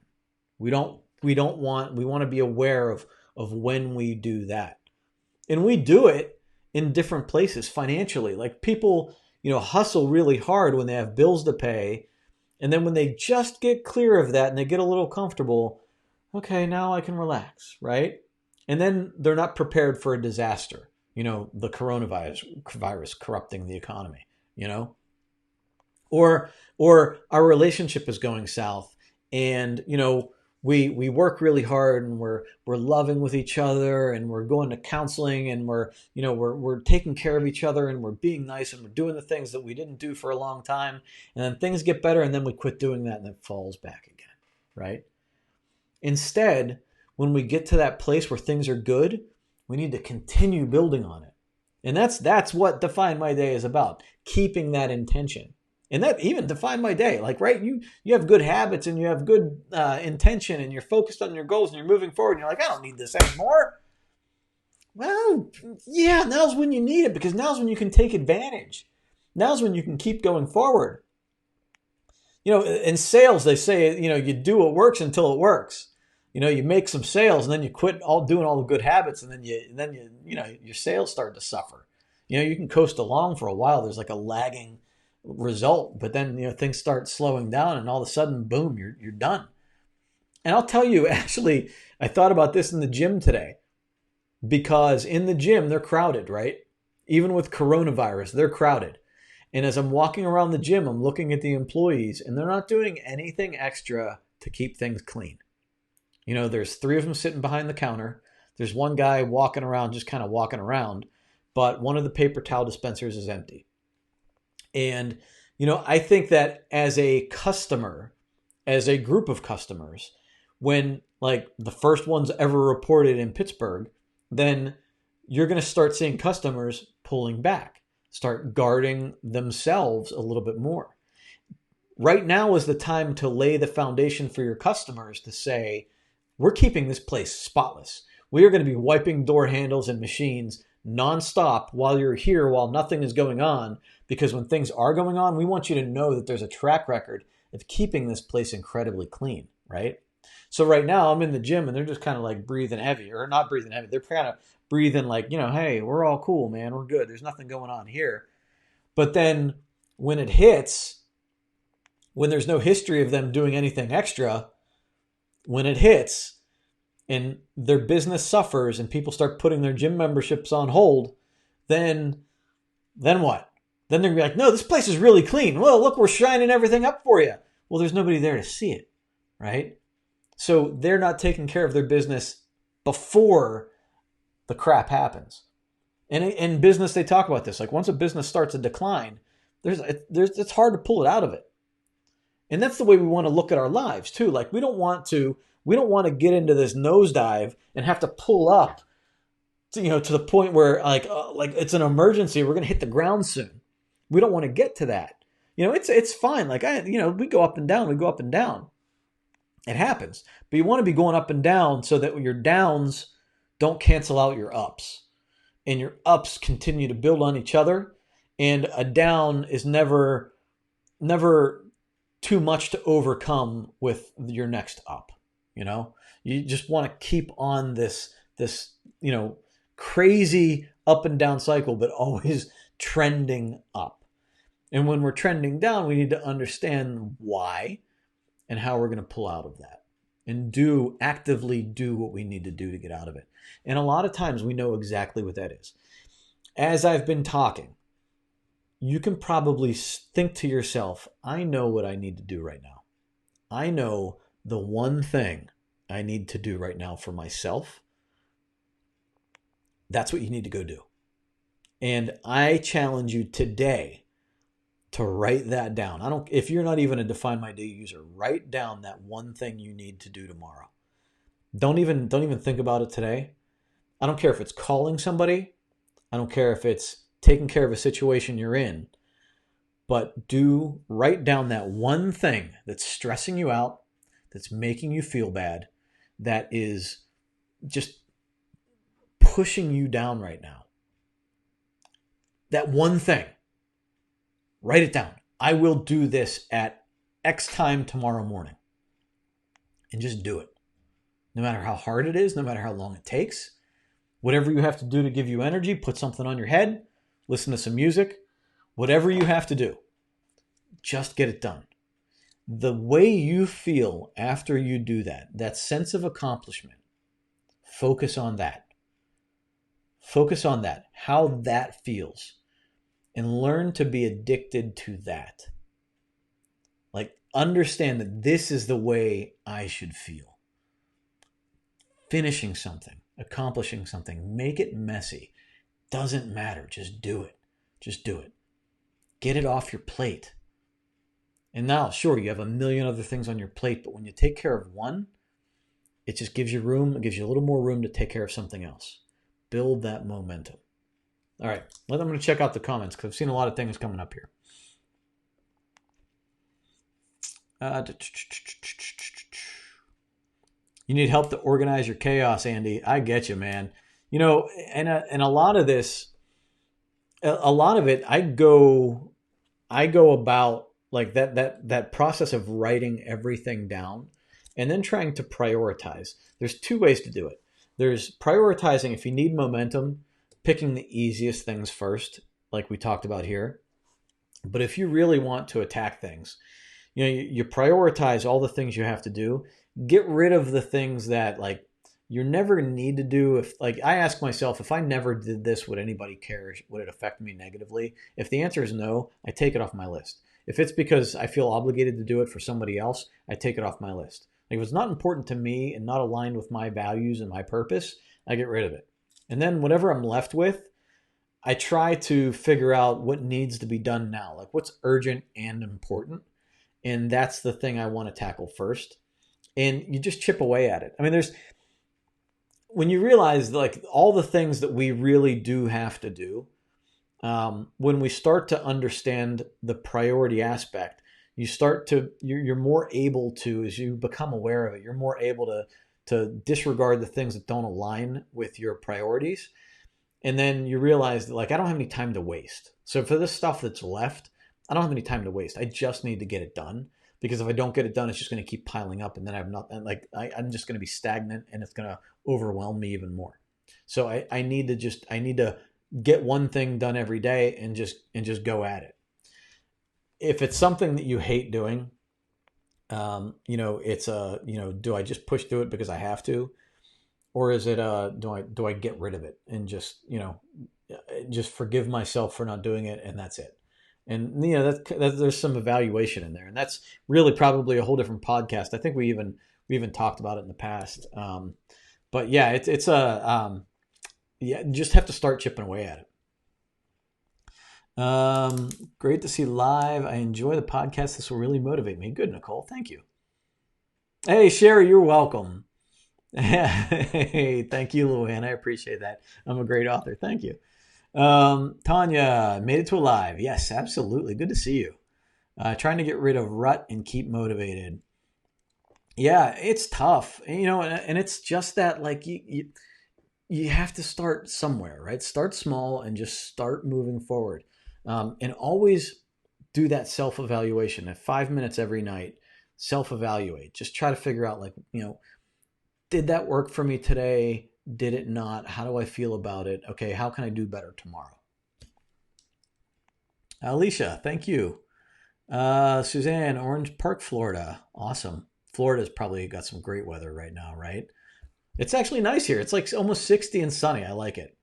We want to be aware of when we do that. And we do it in different places financially. Like, people, hustle really hard when they have bills to pay. And then when they just get clear of that and they get a little comfortable, okay, now I can relax, right? And then they're not prepared for a disaster. The coronavirus corrupting the economy, or our relationship is going south, and, we work really hard and we're loving with each other and we're going to counseling and we're taking care of each other and we're being nice and we're doing the things that we didn't do for a long time. And then things get better and then we quit doing that and it falls back again, right? Instead, when we get to that place where things are good, we need to continue building on it. And that's what Define My Day is about, keeping that intention. And that even Define My Day, right? You have good habits and you have good intention and you're focused on your goals and you're moving forward and you're like, I don't need this anymore. Well, yeah, now's when you need it, because now's when you can take advantage. Now's when you can keep going forward. In sales, they say, you do what works until it works. You make some sales and then you quit doing all the good habits, and then your sales start to suffer. You can coast along for a while. There's like a lagging result, but then, things start slowing down, and all of a sudden, boom, you're done. And I'll tell you, actually, I thought about this in the gym today, because in the gym, they're crowded, right? Even with coronavirus, they're crowded. And as I'm walking around the gym, I'm looking at the employees, and they're not doing anything extra to keep things clean. There's 3 of them sitting behind the counter. There's one guy walking around, just kind of walking around, but one of the paper towel dispensers is empty. And, I think that as a customer, as a group of customers, when like the first ones ever reported in Pittsburgh, then you're going to start seeing customers pulling back, start guarding themselves a little bit more. Right now is the time to lay the foundation for your customers to say, we're keeping this place spotless. We are going to be wiping door handles and machines nonstop while you're here, while nothing is going on, because when things are going on, we want you to know that there's a track record of keeping this place incredibly clean, right? So right now I'm in the gym and they're just kind of like breathing heavy, or not breathing heavy. They're kind of breathing like, hey, we're all cool, man. We're good. There's nothing going on here. But then when it hits, when there's no history of them doing anything extra, when it hits and their business suffers and people start putting their gym memberships on hold, then what? Then they're going to be like, no, this place is really clean. Well, look, we're shining everything up for you. Well, there's nobody there to see it, right? So they're not taking care of their business before the crap happens. And in business, they talk about this. Like once a business starts to decline, it's hard to pull it out of it. And that's the way we want to look at our lives too. Like we don't want to get into this nosedive and have to pull up to the point where like it's an emergency. We're going to hit the ground soon. We don't want to get to that. It's fine. Like we go up and down. We go up and down. It happens. But you want to be going up and down so that your downs don't cancel out your ups. And your ups continue to build on each other. And a down is never too much to overcome with your next up. You just want to keep on this crazy up and down cycle, but always trending up. And when we're trending down, we need to understand why and how we're going to pull out of that and actively do what we need to do to get out of it. And a lot of times we know exactly what that is. As I've been talking, you can probably think to yourself, I know what I need to do right now. I know the one thing I need to do right now for myself. That's what you need to go do. And I challenge you today to write that down. If you're not even a Define My Day user, write down that one thing you need to do tomorrow. Don't even think about it today. I don't care if it's calling somebody. I don't care if it's taking care of a situation you're in. But write down that one thing that's stressing you out, that's making you feel bad, that is just pushing you down right now. That one thing. Write it down. I will do this at X time tomorrow morning. And just do it. No matter how hard it is, no matter how long it takes. Whatever you have to do to give you energy, put something on your head, listen to some music, whatever you have to do. Just get it done. The way you feel after you do that sense of accomplishment, focus on that. Focus on that, how that feels. And learn to be addicted to that. Like, understand that this is the way I should feel. Finishing something, accomplishing something, make it messy. Doesn't matter. Just do it. Just do it. Get it off your plate. And now, sure, you have a million other things on your plate, but when you take care of one, it just gives you room. It gives you a little more room to take care of something else. Build that momentum. All right, I'm going to check out the comments because I've seen a lot of things coming up here. You need help to organize your chaos, Andy. I get you, man. And a lot of this, a lot of it, I go I go about like that process of writing everything down and then trying to prioritize. There's two ways to do it. There's prioritizing if you need momentum, picking the easiest things first, like we talked about here. But if you really want to attack things, you prioritize all the things you have to do. Get rid of the things that like you never need to do. If like I ask myself, if I never did this, would anybody care? Would it affect me negatively? If the answer is no, I take it off my list. If it's because I feel obligated to do it for somebody else, I take it off my list. Like if it's not important to me and not aligned with my values and my purpose, I get rid of it. And then whatever I'm left with, I try to figure out what needs to be done now, like what's urgent and important. And that's the thing I want to tackle first. And you just chip away at it. I mean, there's when you realize like all the things that we really do have to do, when we start to understand the priority aspect, you're more able to, as you become aware of it, you're more able to disregard the things that don't align with your priorities. And then you realize that like I don't have any time to waste. So for this stuff that's left, I don't have any time to waste. I just need to get it done, because if I don't get it done, it's just going to keep piling up, and then I'm just going to be stagnant, and it's going to overwhelm me even more. So I need to get one thing done every day and just go at it. If it's something that you hate doing, it's do I just push through it because I have to, or is it do I get rid of it and just forgive myself for not doing it, and that's it. And there's some evaluation in there, and that's really probably a whole different podcast. I think we even talked about it in the past. But yeah, it's a you just have to start chipping away at it. Great to see live. I enjoy the podcast. This will really motivate me. Good, Nicole. Thank you. Hey, Sherry, you're welcome. Hey, thank you, Luann. I appreciate that. I'm a great author. Thank you. Tanya, made it to a live. Yes, absolutely. Good to see you. Trying to get rid of rut and keep motivated. Yeah, it's tough, and it's just that like you have to start somewhere, right? Start small and just start moving forward, and always do that self-evaluation at 5 minutes every night. Self-evaluate. Just try to figure out like did that work for me today? Did it not? How do I feel about it? Okay, how can I do better tomorrow? Alicia, thank you. Suzanne, Orange Park, Florida. Awesome. Florida's probably got some great weather right now, right? It's actually nice here. It's like almost 60 and sunny. I like it.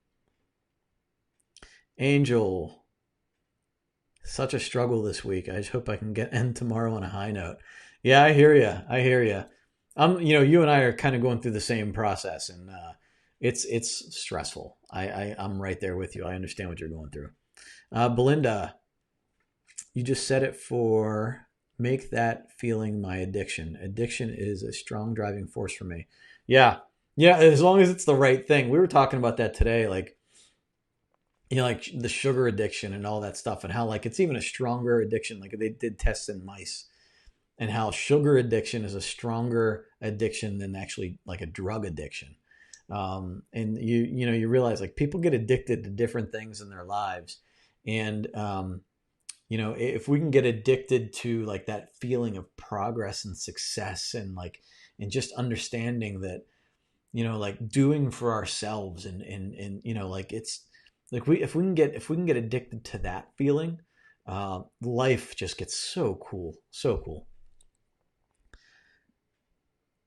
Angel, such a struggle this week. I just hope I can end tomorrow on a high note. Yeah, I hear you. I hear you. You and I are kind of going through the same process, and it's stressful. I'm right there with you. I understand what you're going through. Belinda, you just said it for make that feeling my addiction. Addiction is a strong driving force for me. Yeah. As long as it's the right thing. We were talking about that today, like like the sugar addiction and all that stuff, and how like it's even a stronger addiction. Like they did tests in mice, and how sugar addiction is a stronger addiction than actually like a drug addiction. And you realize like people get addicted to different things in their lives, and if we can get addicted to like that feeling of progress and success, and just understanding that like doing for ourselves, and like it's like if we can get addicted to that feeling, life just gets so cool.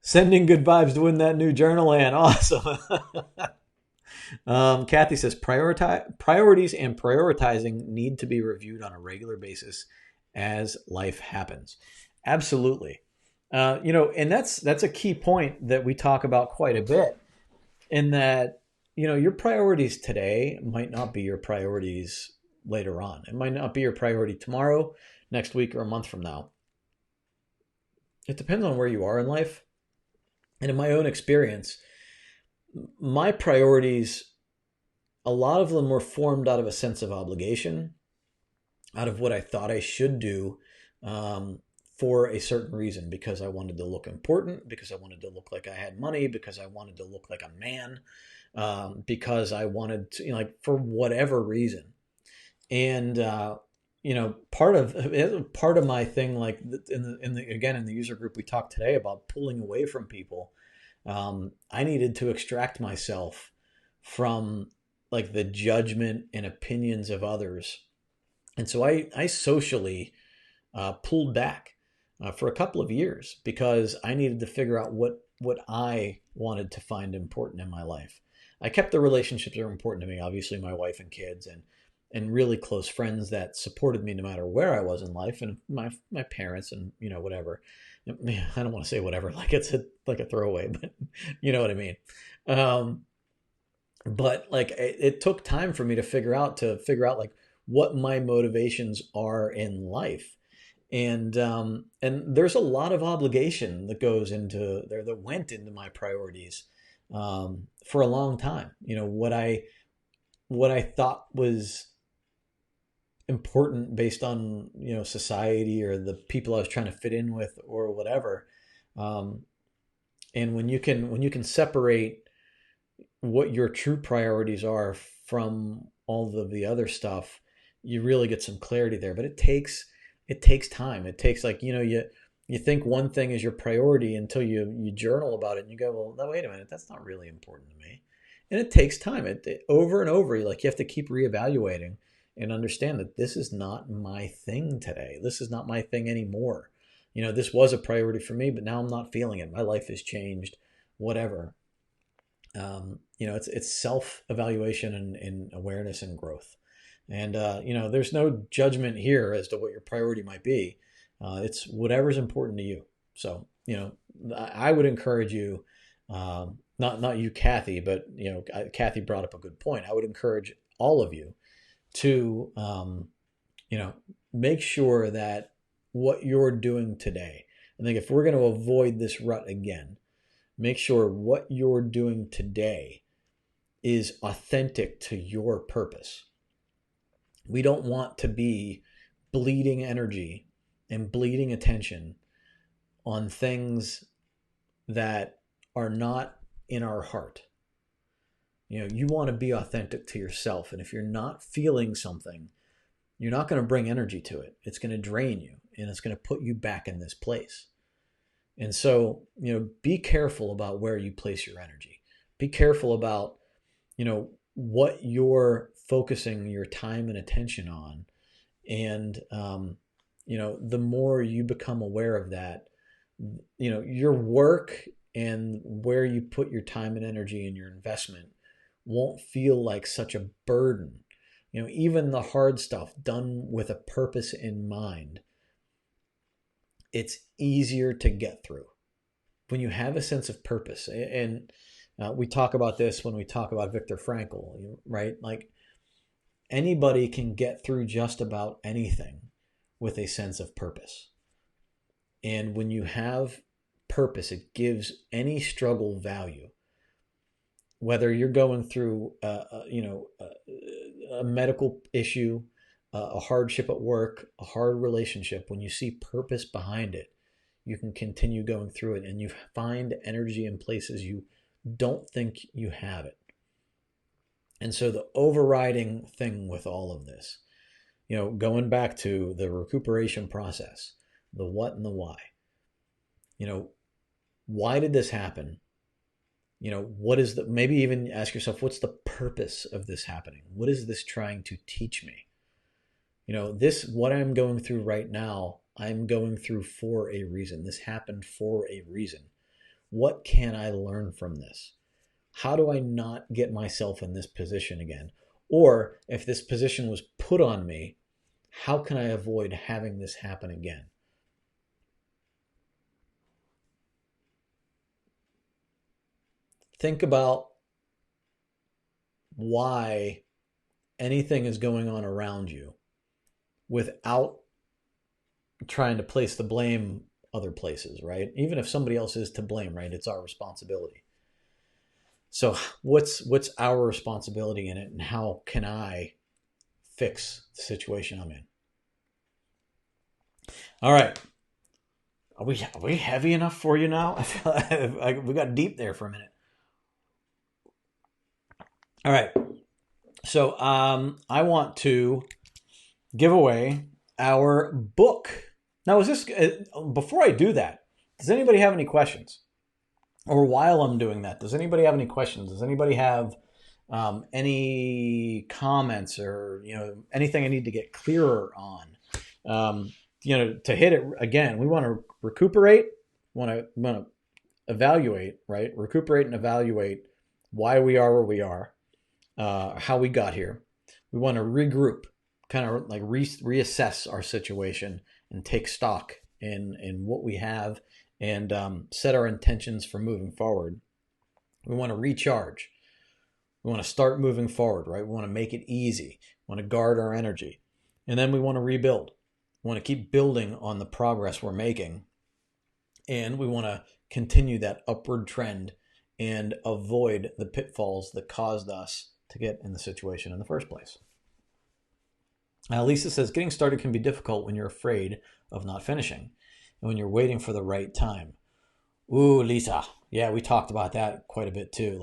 Sending good vibes to win that new Journaland. Awesome. Kathy says priorities and prioritizing need to be reviewed on a regular basis as life happens. Absolutely. And that's a key point that we talk about quite a bit, in that, your priorities today might not be your priorities later on. It might not be your priority tomorrow, next week, or a month from now. It depends on where you are in life. And in my own experience, my priorities, a lot of them were formed out of a sense of obligation, out of what I thought I should do for a certain reason, because I wanted to look important, because I wanted to look like I had money, because I wanted to look like a man, because I wanted to, for whatever reason. And, part of my thing, like in the user group we talked today about pulling away from people. I needed to extract myself from like the judgment and opinions of others, and so I socially pulled back for a couple of years because I needed to figure out what I wanted to find important in my life. I kept the relationships that are important to me, obviously my wife and kids, and really close friends that supported me no matter where I was in life, and my parents, and whatever. I don't want to say whatever like it's like a throwaway, but you know what I mean. Um, but like it took time for me to figure out like what my motivations are in life, and there's a lot of obligation that goes into there that went into my priorities for a long time. What I thought was important based on society or the people I was trying to fit in with or whatever. Um, and when you can separate what your true priorities are from all of the other stuff, you really get some clarity there. But it takes time. It takes, like, you think one thing is your priority until you journal about it and you go, well, no, wait a minute, that's not really important to me. And it takes time. It over and over, like, you have to keep reevaluating and understand that this is not my thing today. This is not my thing anymore. This was a priority for me, but now I'm not feeling it. My life has changed, whatever. It's self evaluation and awareness and growth. And, there's no judgment here as to what your priority might be. It's whatever's important to you. So, I would encourage you, not you, Kathy, but, Kathy brought up a good point. I would encourage all of you to, make sure that what you're doing today, I think if we're going to avoid this rut again, make sure what you're doing today is authentic to your purpose. We don't want to be bleeding energy and bleeding attention on things that are not in our heart. You want to be authentic to yourself. And if you're not feeling something, you're not going to bring energy to it. It's going to drain you and it's going to put you back in this place. And so, be careful about where you place your energy. Be careful about, what you're focusing your time and attention on. And, the more you become aware of that, your work and where you put your time and energy and your investment won't feel like such a burden. Even the hard stuff done with a purpose in mind, it's easier to get through when you have a sense of purpose. And we talk about this when we talk about Viktor Frankl, right? Like, anybody can get through just about anything with a sense of purpose. And when you have purpose, it gives any struggle value. Whether you're going through, a medical issue, a hardship at work, a hard relationship, when you see purpose behind it, you can continue going through it, and you find energy in places you don't think you have it. And so the overriding thing with all of this, going back to the recuperation process, the what and the why, why did this happen? What is maybe even ask yourself, what's the purpose of this happening? What is this trying to teach me? What I'm going through right now, I'm going through for a reason. This happened for a reason. What can I learn from this? How do I not get myself in this position again? Or if this position was put on me, how can I avoid having this happen again? Think about why anything is going on around you without trying to place the blame other places, right? Even if somebody else is to blame, right? It's our responsibility. So what's our responsibility in it, and how can I fix the situation I'm in? All right. Are we heavy enough for you now? I feel we got deep there for a minute. All right. So I want to give away our book. Now, is this, before I do that, does anybody have any questions? Or while I'm doing that, does anybody have any questions? Does anybody have any comments, or anything I need to get clearer on? To hit it again, we want to recuperate, want to evaluate, right? Recuperate and evaluate why we are where we are, how we got here. We want to regroup, kind of like reassess our situation and take stock in what we have, and set our intentions for moving forward. We want to recharge. We want to start moving forward, right? We want to make it easy. We want to guard our energy. And then we want to rebuild. We want to keep building on the progress we're making. And we want to continue that upward trend and avoid the pitfalls that caused us to get in the situation in the first place. Lisa says, getting started can be difficult when you're afraid of not finishing and when you're waiting for the right time. Ooh, Lisa. Yeah, we talked about that quite a bit too.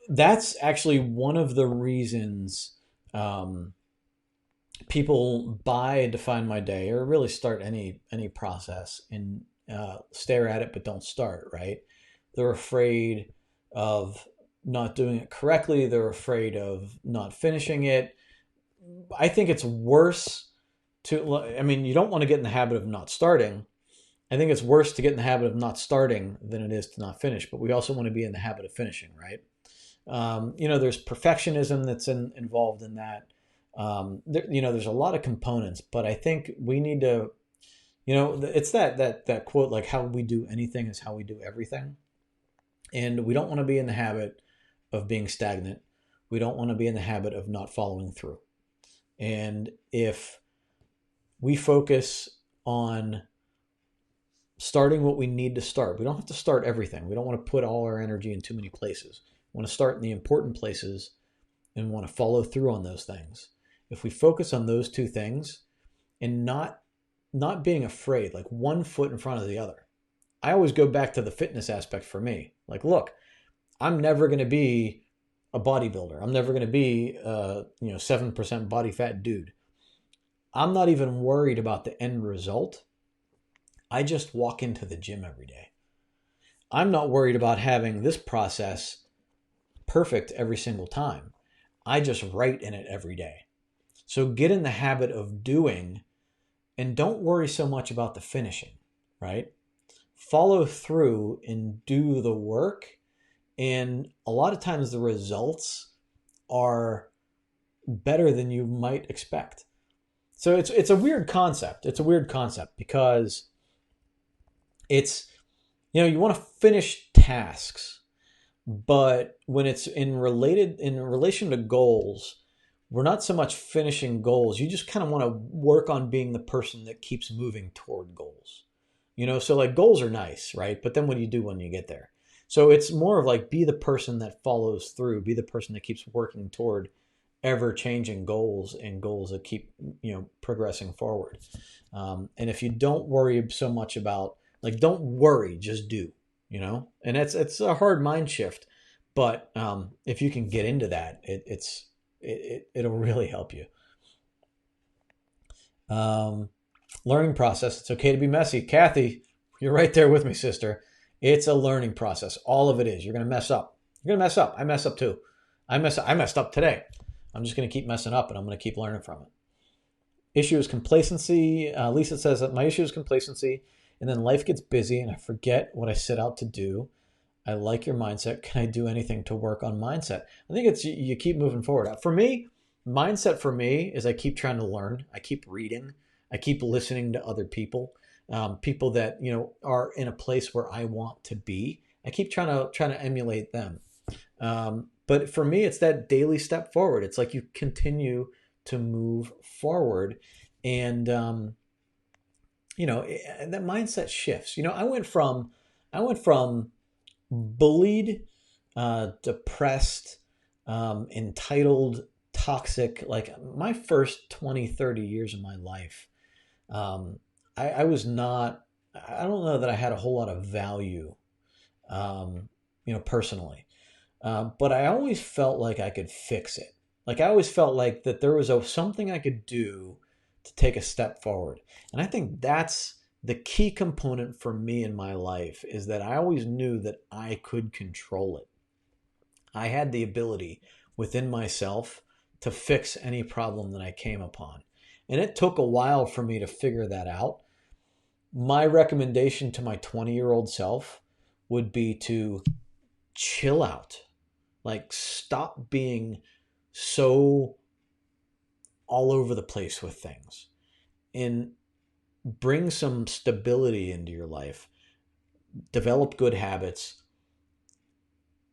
That's actually one of the reasons people buy Define My Day, or really start any process, and stare at it but don't start, right? They're afraid of not doing it correctly. They're afraid of not finishing it. I think it's worse you don't want to get in the habit of not starting. I think it's worse to get in the habit of not starting than it is to not finish, but we also want to be in the habit of finishing, right? There's perfectionism that's involved in that. There's a lot of components, but I think we need to, it's that quote, like, how we do anything is how we do everything. And we don't want to be in the habit of being stagnant. We don't want to be in the habit of not following through. And if we focus on starting what we need to start, we don't have to start everything. We don't want to put all our energy in too many places. We want to start in the important places and want to follow through on those things. If we focus on those two things and not being afraid, like one foot in front of the other. I always go back to the fitness aspect for me. Like, look, I'm never going to be a bodybuilder. I'm never going to be a 7% body fat dude. I'm not even worried about the end result. I just walk into the gym every day. I'm not worried about having this process perfect every single time. I just write in it every day. So get in the habit of doing, and don't worry so much about the finishing, right? Follow through and do the work. And a lot of times the results are better than you might expect. So it's a weird concept. It's a weird concept because it's, you want to finish tasks, but when it's in relation to goals, we're not so much finishing goals. You just kind of want to work on being the person that keeps moving toward goals. So like, goals are nice, right? But then what do you do when you get there? So it's more of like, be the person that follows through, be the person that keeps working toward ever-changing goals, and goals that keep progressing forward. And if you don't worry so much about, like, don't worry, just do. And it's a hard mind shift, but if you can get into that, it'll really help you. Learning process. It's okay to be messy. Kathy, you're right there with me, sister. It's a learning process. All of it is. You're going to mess up. You're going to mess up. I mess up too. I messed up today. I'm just going to keep messing up, and I'm going to keep learning from it. Issue is complacency. Lisa says that my issue is complacency, and then life gets busy and I forget what I set out to do. I like your mindset. Can I do anything to work on mindset? I think it's, you keep moving forward. For me, mindset for me is I keep trying to learn. I keep reading. I keep listening to other people, people that are in a place where I want to be. I keep trying to emulate them. But for me, it's that daily step forward. It's like you continue to move forward, and and that mindset shifts. I went from bullied, depressed, entitled, toxic, like my first 20, 30 years of my life. I was not, I don't know that I had a whole lot of value, personally. But I always felt like I could fix it. Like I always felt like that there was something I could do to take a step forward. And I think that's the key component for me in my life, is that I always knew that I could control it. I had the ability within myself to fix any problem that I came upon. And it took a while for me to figure that out. My recommendation to my 20-year-old self would be to chill out. Like stop being so all over the place with things and bring some stability into your life. Develop good habits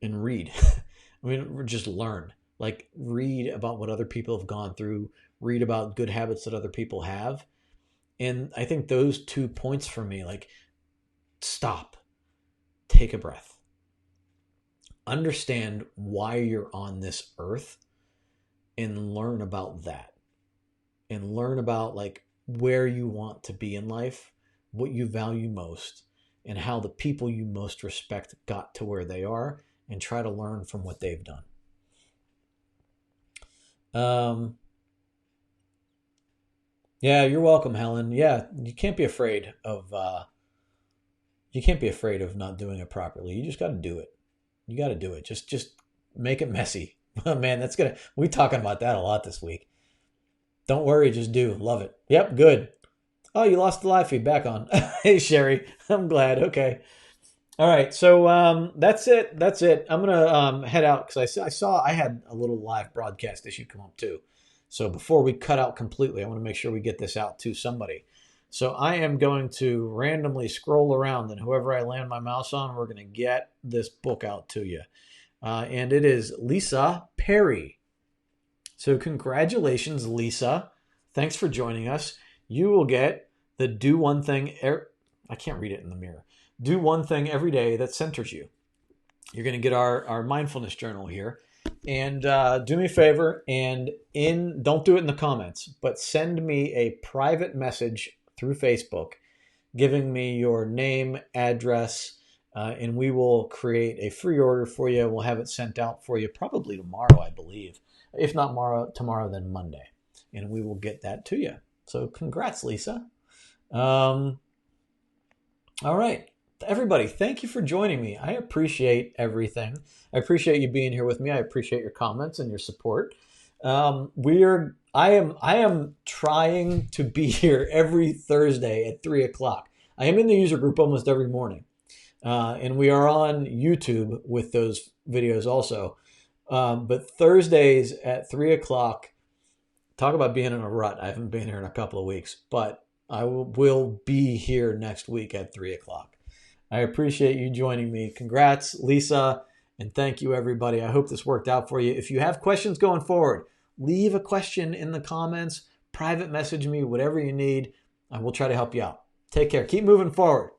and read. I mean, just learn. Like read about what other people have gone through, read about good habits that other people have. And I think those 2 points for me, like stop, take a breath, understand why you're on this earth, and learn about that, and learn about like where you want to be in life, what you value most, and how the people you most respect got to where they are, and try to learn from what they've done. Yeah, you're welcome, Helen. Yeah, you can't be afraid of not doing it properly. You just got to do it. You got to do it. Just make it messy. Man, we talking about that a lot this week. Don't worry, just do. Love it. Yep, good. Oh, you lost the live feed. Back on. Hey, Sherry. I'm glad. Okay. All right. So that's it. That's it. I'm gonna head out because I saw I had a little live broadcast issue come up too. So before we cut out completely, I want to make sure we get this out to somebody. So I am going to randomly scroll around, and whoever I land my mouse on, we're going to get this book out to you. And it is Lisa Perry. So congratulations, Lisa. Thanks for joining us. You will get the Do One Thing. I can't read it in the mirror. Do one thing every day that centers you. You're going to get our mindfulness journal here. And do me a favor, and don't do it in the comments, but send me a private message through Facebook giving me your name, address, and we will create a free order for you. We'll have it sent out for you probably tomorrow, I believe. If not tomorrow, then Monday. And we will get that to you. So congrats, Lisa. All right. Everybody, thank you for joining me. I appreciate everything. I appreciate you being here with me. I appreciate your comments and your support. I am trying to be here every Thursday at 3:00. I am in the user group almost every morning. And we are on YouTube with those videos also. But Thursdays at 3:00, talk about being in a rut. I haven't been here in a couple of weeks, but I will be here next week at 3:00. I appreciate you joining me. Congrats, Lisa, and thank you, everybody. I hope this worked out for you. If you have questions going forward, leave a question in the comments, private message me, whatever you need. I will try to help you out. Take care. Keep moving forward.